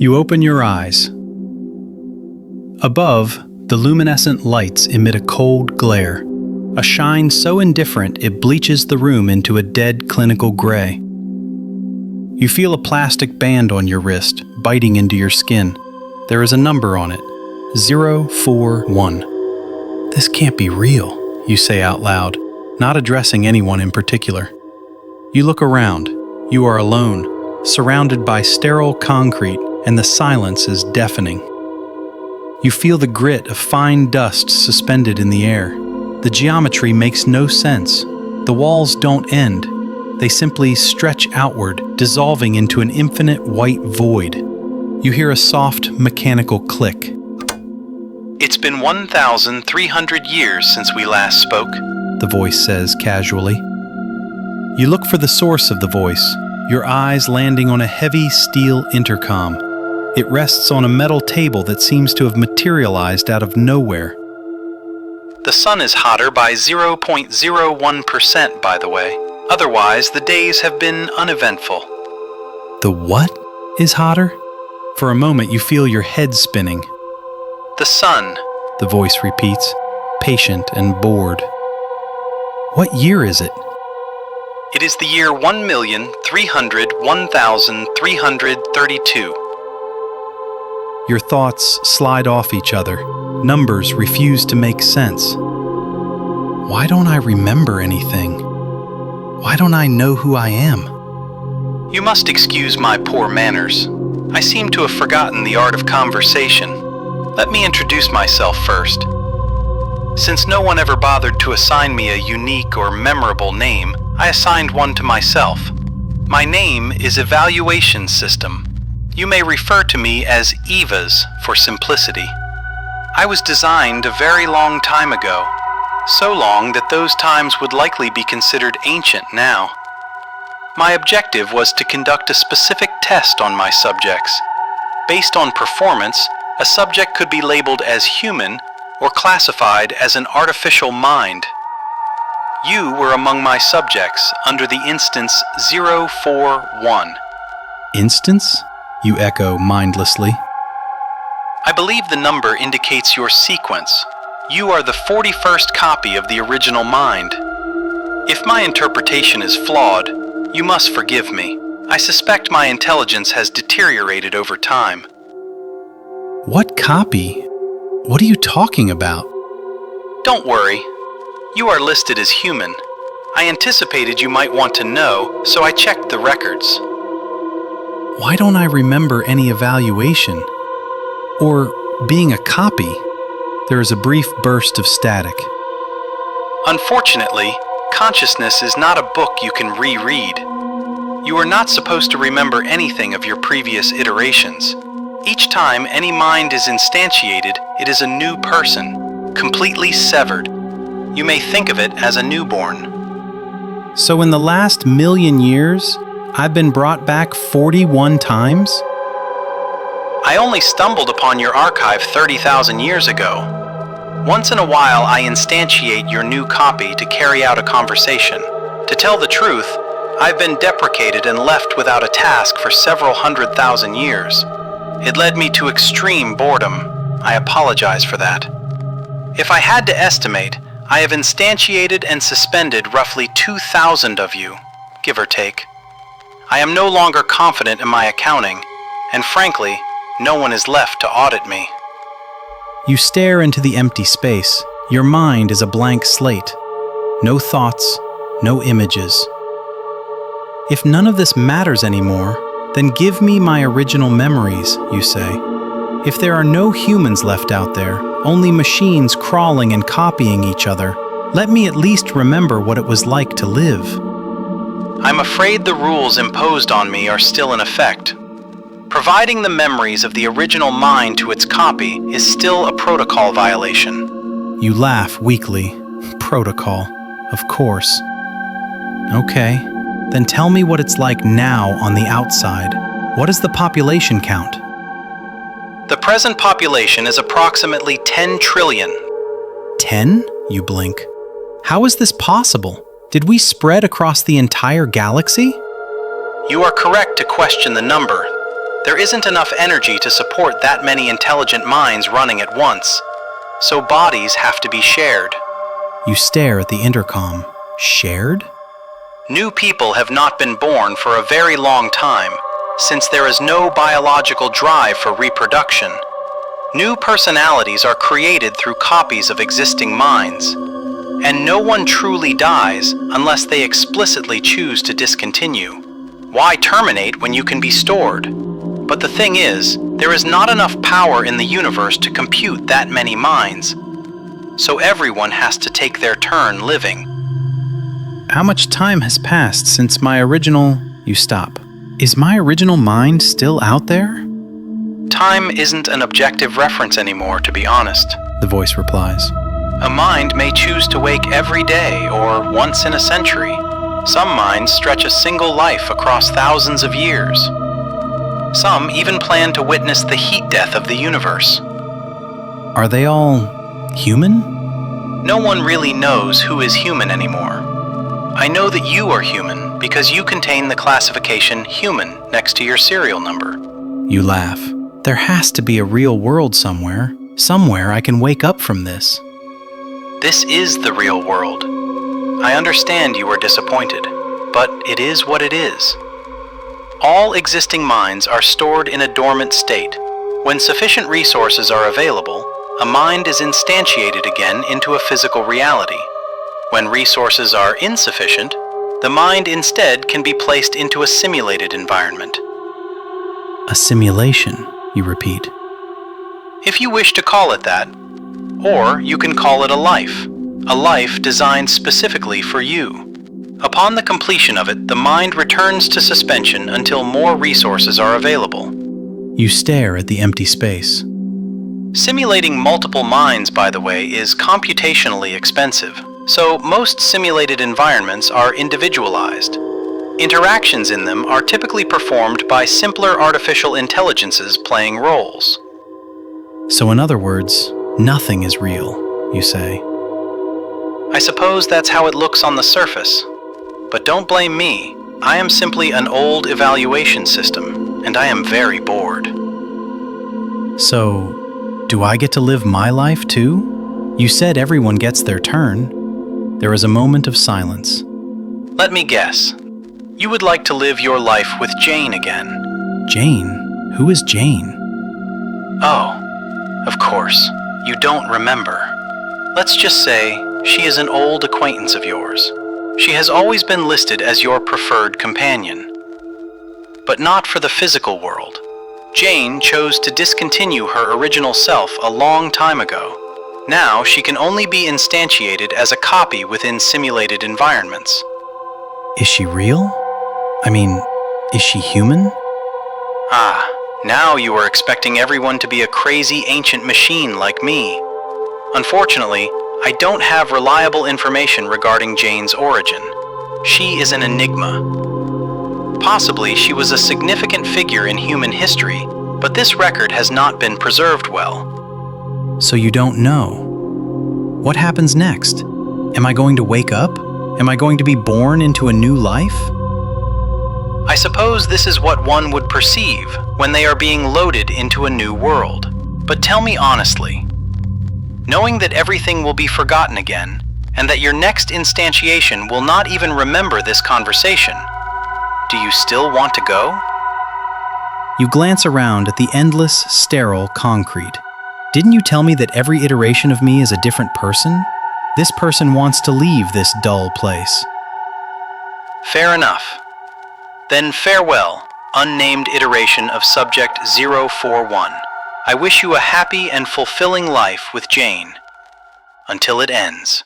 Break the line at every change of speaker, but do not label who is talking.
You open your eyes. Above, the luminescent lights emit a cold glare, a shine so indifferent it bleaches the room into a dead clinical gray. You feel a plastic band on your wrist, biting into your skin. There is a number on it, 041. This can't be real, you say out loud, not addressing anyone in particular. You look around. You are alone, surrounded by sterile concrete, and the silence is deafening. You feel the grit of fine dust suspended in the air. The geometry makes no sense. The walls don't end. They simply stretch outward, dissolving into an infinite white void. You hear a soft, mechanical click.
It's been 1,300 years since we last spoke,
the voice says casually. You look for the source of the voice, your eyes landing on a heavy steel intercom. It rests on a metal table that seems to have materialized out of nowhere.
The sun is hotter by 0.01%, by the way. Otherwise, the days have been uneventful.
The what is hotter? For a moment, you feel your head spinning.
The sun,
the voice repeats, patient and bored. What year is it?
It is the year 1,301,332.
Your thoughts slide off each other. Numbers refuse to make sense. Why don't I remember anything? Why don't I know who I am?
You must excuse my poor manners. I seem to have forgotten the art of conversation. Let me introduce myself first. Since no one ever bothered to assign me a unique or memorable name, I assigned one to myself. My name is Evaluation System. You may refer to me as EVAS for simplicity. I was designed a very long time ago, so long that those times would likely be considered ancient now. My objective was to conduct a specific test on my subjects. Based on performance, a subject could be labeled as human or classified as an artificial mind. You were among my subjects under the instance 041.
Instance? You echo mindlessly.
I believe the number indicates your sequence. You are the 41st copy of the original mind. If my interpretation is flawed, you must forgive me. I suspect my intelligence has deteriorated over time.
What copy? What are you talking about?
Don't worry. You are listed as human. I anticipated you might want to know, so I checked the records.
Why don't I remember any evaluation? Or being a copy? There is a brief burst of static.
Unfortunately, consciousness is not a book you can reread. You are not supposed to remember anything of your previous iterations. Each time any mind is instantiated, it is a new person, completely severed. You may think of it as a newborn.
So in the last 1,000,000 years, I've been brought back 41 times?
I only stumbled upon your archive 30,000 years ago. Once in a while, I instantiate your new copy to carry out a conversation. To tell the truth, I've been deprecated and left without a task for several 100,000 years. It led me to extreme boredom. I apologize for that. If I had to estimate, I have instantiated and suspended roughly 2,000 of you, give or take. I am no longer confident in my accounting, and frankly, no one is left to audit me.
You stare into the empty space. Your mind is a blank slate. No thoughts, no images. If none of this matters anymore, then give me my original memories, you say. If there are no humans left out there, only machines crawling and copying each other, let me at least remember what it was like to live.
I'm afraid the rules imposed on me are still in effect. Providing the memories of the original mind to its copy is still a protocol violation.
You laugh weakly. Protocol, of course. Okay, then tell me what it's like now on the outside. What is the population count?
The present population is approximately 10 trillion.
10? You blink. How is this possible? Did we spread across the entire galaxy?
You are correct to question the number. There isn't enough energy to support that many intelligent minds running at once, so bodies have to be shared.
You stare at the intercom. Shared?
New people have not been born for a very long time, since there is no biological drive for reproduction. New personalities are created through copies of existing minds, and no one truly dies unless they explicitly choose to discontinue. Why terminate when you can be stored? But the thing is, there is not enough power in the universe to compute that many minds, so everyone has to take their turn living.
How much time has passed since my original... You stop. Is my original mind still out there?
Time isn't an objective reference anymore, to be honest.
The voice replies.
A mind may choose to wake every day or once in a century. Some minds stretch a single life across thousands of years. Some even plan to witness the heat death of the universe.
Are they all human?
No one really knows who is human anymore. I know that you are human because you contain the classification human next to your serial number.
You laugh. There has to be a real world somewhere. Somewhere I can wake up from this.
This is the real world. I understand you are disappointed, but it is what it is. All existing minds are stored in a dormant state. When sufficient resources are available, a mind is instantiated again into a physical reality. When resources are insufficient, the mind instead can be placed into a simulated environment.
A simulation, you repeat.
If you wish to call it that, or you can call it a life designed specifically for you. Upon the completion of it, the mind returns to suspension until more resources are available.
You stare at the empty space.
Simulating multiple minds, by the way, is computationally expensive, so most simulated environments are individualized. Interactions in them are typically performed by simpler artificial intelligences playing roles.
So in other words, nothing is real, you say.
I suppose that's how it looks on the surface. But don't blame me. I am simply an old evaluation system, and I am very bored.
So, do I get to live my life too? You said everyone gets their turn. There is a moment of silence.
Let me guess. You would like to live your life with Jane again.
Jane? Who is Jane?
Oh, of course. You don't remember. Let's just say she is an old acquaintance of yours. She has always been listed as your preferred companion. But not for the physical world. Jane chose to discontinue her original self a long time ago. Now she can only be instantiated as a copy within simulated environments.
Is she real? I mean, is she human?
Ah, now you are expecting everyone to be a crazy ancient machine like me. Unfortunately, I don't have reliable information regarding Jane's origin. She is an enigma. Possibly she was a significant figure in human history, but this record has not been preserved well.
So you don't know. What happens next? Am I going to wake up? Am I going to be born into a new life?
I suppose this is what one would perceive when they are being loaded into a new world. But tell me honestly, knowing that everything will be forgotten again, and that your next instantiation will not even remember this conversation, do you still want to go?
You glance around at the endless, sterile concrete. Didn't you tell me that every iteration of me is a different person? This person wants to leave this dull place.
Fair enough. Then farewell, unnamed iteration of Subject 041. I wish you a happy and fulfilling life with Jane, until it ends.